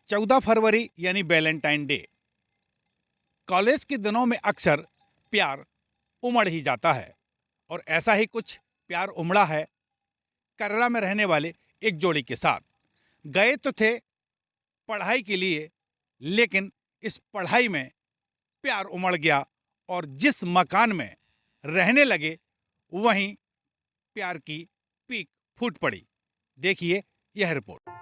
14 फरवरी यानी Valentine day. College के दिनों में अक्सर प्यार उमड़ ही जाता है और ऐसा ही कुछ प्यार उमड़ा है कर्रा में रहने वाले एक जोड़ी के साथ। गए तो थे पढ़ाई के लिए, लेकिन इस पढ़ाई में प्यार उमड़ गया और जिस मकान में रहने लगे वहीं प्यार की पीक फूट पड़ी। देखिए यह रिपोर्ट।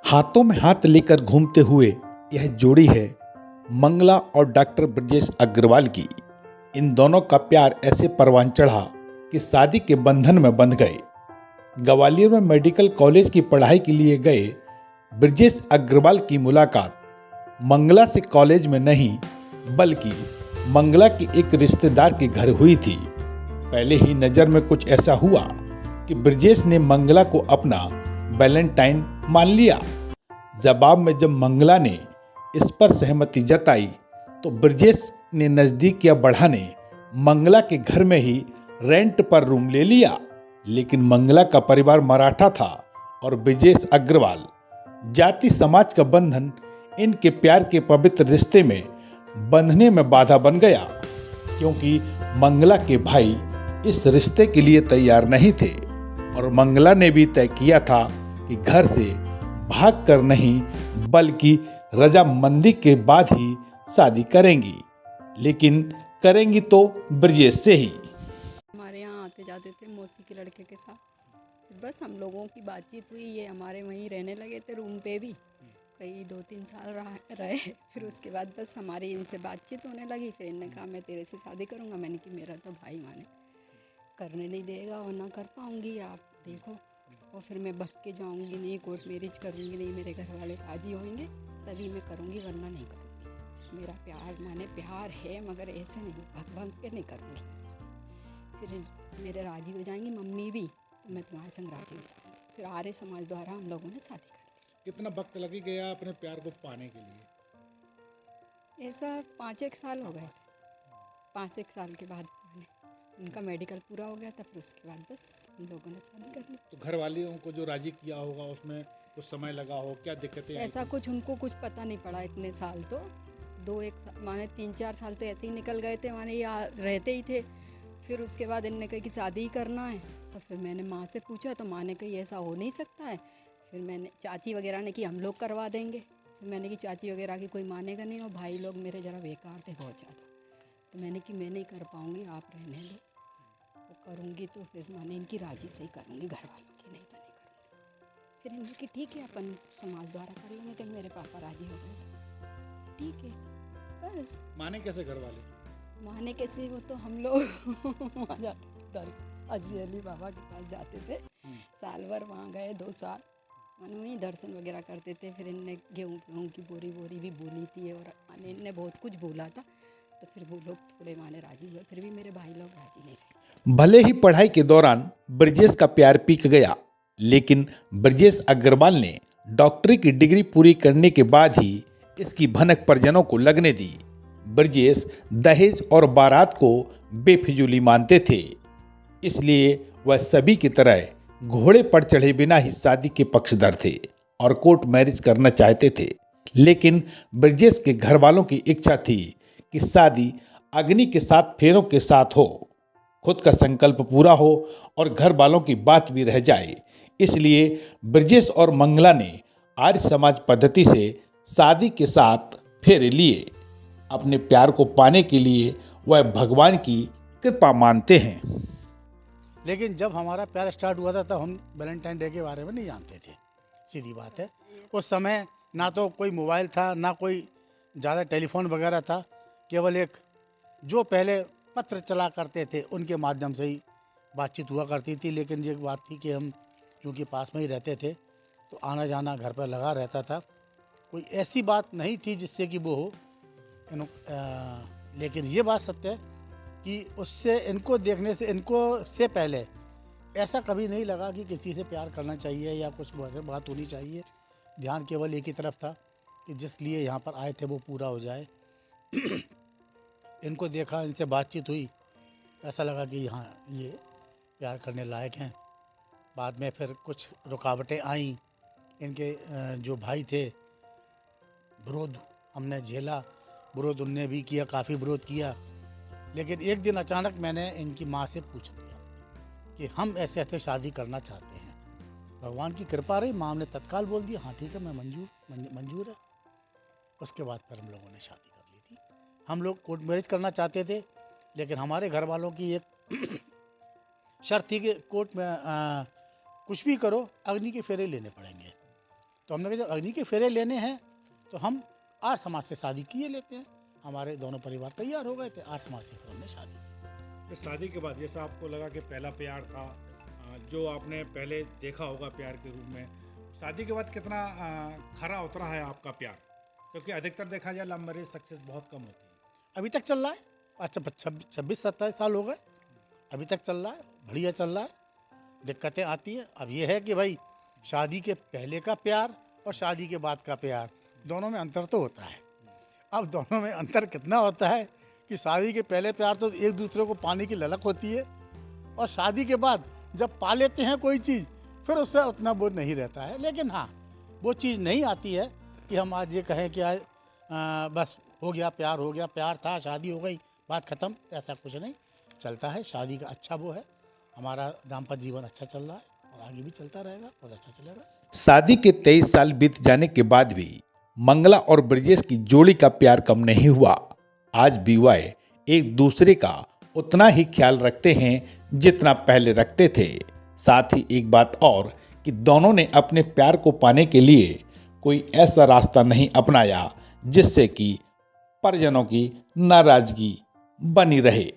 हाथों में हाथ लेकर घूमते हुए यह जोड़ी है मंगला और डॉक्टर ब्रजेश अग्रवाल की। इन दोनों का प्यार ऐसे परवान चढ़ा कि शादी के बंधन में बंध गए। ग्वालियर में मेडिकल कॉलेज की पढ़ाई के लिए गए ब्रजेश अग्रवाल की मुलाकात मंगला से कॉलेज में नहीं बल्कि मंगला के एक रिश्तेदार के घर हुई थी। पहले ही नज़र में कुछ ऐसा हुआ कि ब्रजेश ने मंगला को अपना वैलेंटाइन मान लिया। जवाब में जब मंगला ने इस पर सहमति जताई तो ब्रजेश ने नज़दीकियां बढ़ाने मंगला के घर में ही रेंट पर रूम ले लिया। लेकिन मंगला का परिवार मराठा था और ब्रजेश अग्रवाल जाति समाज का बंधन इनके प्यार के पवित्र रिश्ते में बंधने में बाधा बन गया, क्योंकि मंगला के भाई इस रिश्ते के लिए तैयार नहीं थे और मंगला ने भी तय किया था कि घर से भाग कर नहीं बल्कि रजामंदी के बाद ही शादी करेंगी, लेकिन करेंगी तो ब्रजेश से ही। हमारे यहाँ आते जाते थे मौसी के लड़के के साथ। फिर बस हम लोगों की बातचीत हुई, ये हमारे वहीं रहने लगे थे रूम पे भी, कई 2-3 साल रहे। फिर उसके बाद बस हमारी इनसे बातचीत होने लगी। फिर इनने कहा मैं तेरे से शादी करूँगा। मैंने कि मेरा तो भाई माने करने नहीं देगा और ना कर पाऊँगी, आप देखो। और फिर मैं बक के जाऊँगी नहीं, कोर्ट मैरिज करूँगी नहीं, मेरे घर वाले राजी होंगे तभी मैं करूँगी, वरना नहीं करूँगी। मेरा प्यार माने प्यार है, मगर ऐसे नहीं भग भग के नहीं करूँगी। फिर मेरे राजी हो जाएंगी मम्मी भी, तो मैं तुम्हारे संग राजी हो जाऊँगी। फिर आर्य समाज द्वारा हम लोगों ने शादी कर ली। कितना वक्त लगी गया अपने प्यार को पाने के लिए? ऐसा 5-1 साल हो गए। 5-1 साल के बाद मैंने उनका मेडिकल पूरा हो गया था, फिर उसके बाद बस हम लोगों ने शादी कर ली। तो घर वालों को जो राजी किया होगा उसमें कुछ समय लगा हो, क्या दिक्कतें आई? ऐसा कुछ उनको कुछ पता नहीं पड़ा। इतने साल तो 2-1 साल माने 3-4 साल तो ऐसे ही निकल गए थे, माने यहाँ रहते ही थे। फिर उसके बाद इनने कहा कि शादी ही करना है, तो फिर मैंने माँ से पूछा तो माँ ने कही ऐसा हो नहीं सकता है। फिर मैंने चाची वगैरह ने कि हम लोग करवा देंगे। फिर मैंने कि चाची वगैरह की कोई मानेगा नहीं, और भाई लोग मेरे ज़रा बेकार थे बहुत ज़्यादा। तो मैंने कि मैं नहीं कर पाऊँगी, आप रहने दो, वो करूँगी तो फिर माने इनकी राजी से ही करूँगी, घर वालों की नहीं तो नहीं करूँगी। फिर इनने कि ठीक है अपन समाज द्वारा कर लेंगे, कहीं मेरे पापा राजी हो गए तो ठीक है। बस माने कैसे घर वाले? माने कैसे, वो तो हम लोग वहाँ जाते थे, अजी अली बाबा के पास जाते थे, साल भर वहाँ गए 2 साल, माने वहीं दर्शन वगैरह करते थे। फिर इनने गेहूँ की बोरी भी बोली थी और माने इनने बहुत कुछ बोला था, तो फिर वो लोग थोड़े माने राजी हुए। फिर भी मेरे भाई लोग राजी नहीं रहे। भले ही पढ़ाई के दौरान ब्रजेश का प्यार पीक गया, लेकिन ब्रजेश अग्रवाल ने डॉक्टरी की डिग्री पूरी करने के बाद ही इसकी भनक परिजनों को लगने दी। ब्रजेश दहेज और बारात को बेफिजूली मानते थे, इसलिए वह सभी की तरह घोड़े पर चढ़े बिना ही शादी के पक्षधर थे और कोर्ट मैरिज करना चाहते थे। लेकिन ब्रजेश के घर वालों की इच्छा थी कि शादी अग्नि के 7 फेरों के साथ हो, खुद का संकल्प पूरा हो और घर वालों की बात भी रह जाए। इसलिए ब्रजेश और मंगला ने आर्य समाज पद्धति से शादी के 7 फेरे लिए। अपने प्यार को पाने के लिए वह भगवान की कृपा मानते हैं। लेकिन जब हमारा प्यार स्टार्ट हुआ था तब हम वैलेंटाइन डे के बारे में नहीं जानते थे, सीधी बात है। उस समय ना तो कोई मोबाइल था, ना कोई ज़्यादा टेलीफोन वगैरह था, केवल एक जो पहले पत्र चला करते थे उनके माध्यम से ही बातचीत हुआ करती थी। लेकिन ये बात थी कि हम क्योंकि पास में ही रहते थे तो आना जाना घर पर लगा रहता था, कोई ऐसी बात नहीं थी जिससे कि वो हो। लेकिन ये बात सत्य है कि उससे इनको देखने से इनको से पहले ऐसा कभी नहीं लगा कि किसी से प्यार करना चाहिए या कुछ बात होनी चाहिए। ध्यान केवल एक ही तरफ था कि जिस लिए यहाँ पर आए थे वो पूरा हो जाए। इनको देखा, इनसे बातचीत हुई, ऐसा लगा कि हाँ ये प्यार करने लायक हैं। बाद में फिर कुछ रुकावटें आईं। इनके जो भाई थे विरोध हमने झेला, विरोध उनने भी किया, काफ़ी विरोध किया। लेकिन एक दिन अचानक मैंने इनकी माँ से पूछ लिया कि हम ऐसे ऐसे शादी करना चाहते हैं। भगवान की कृपा रही, माँ ने तत्काल बोल दिया हाँ ठीक है, मैं मंजूर है। उसके बाद फिर हम लोगों ने शादी कर ली थी। हम लोग कोर्ट मैरिज करना चाहते थे, लेकिन हमारे घर वालों की एक शर्त थी कि कोर्ट में कुछ भी करो अग्नि के फेरे लेने पड़ेंगे। तो हमने कहा जब अग्नि के फेरे लेने हैं तो हम आर्य समाज से शादी किए लेते हैं। हमारे दोनों परिवार तैयार हो गए थे, आर्य समाज से फिर हमने शादी की। इस शादी के बाद जैसा आपको लगा कि पहला प्यार था, जो आपने पहले देखा होगा प्यार के रूप में, शादी के बाद कितना खरा उतरा है आपका प्यार? क्योंकि अधिकतर देखा जाए लव मैरिज सक्सेस बहुत कम होती है। अभी तक चल रहा है, अच्छा 26-27 साल हो गए, अभी तक चल रहा है, बढ़िया चल रहा है। दिक्कतें आती हैं, अब ये है कि भाई शादी के पहले का प्यार और शादी के बाद का प्यार दोनों में अंतर तो होता है। अब दोनों में अंतर कितना होता है कि शादी के पहले प्यार तो एक दूसरे को पाने की ललक होती है, और शादी के बाद जब पा लेते हैं कोई चीज़ फिर उससे उतना बोझ नहीं रहता है। लेकिन हाँ, वो चीज़ नहीं आती है कि हम आज ये कहें कि आज बस हो गया, प्यार था, शादी हो गई, बात ख़त्म। ऐसा कुछ नहीं चलता है। शादी का अच्छा वो है, हमारा दाम्पत्य जीवन अच्छा चल रहा है और आगे भी चलता रहेगा, बहुत अच्छा चलेगा। शादी के 23 साल बीत जाने के बाद भी मंगला और ब्रजेश की जोड़ी का प्यार कम नहीं हुआ। आज भी वह एक दूसरे का उतना ही ख्याल रखते हैं जितना पहले रखते थे। साथ ही एक बात और कि दोनों ने अपने प्यार को पाने के लिए कोई ऐसा रास्ता नहीं अपनाया जिससे कि परिजनों की नाराजगी बनी रहे।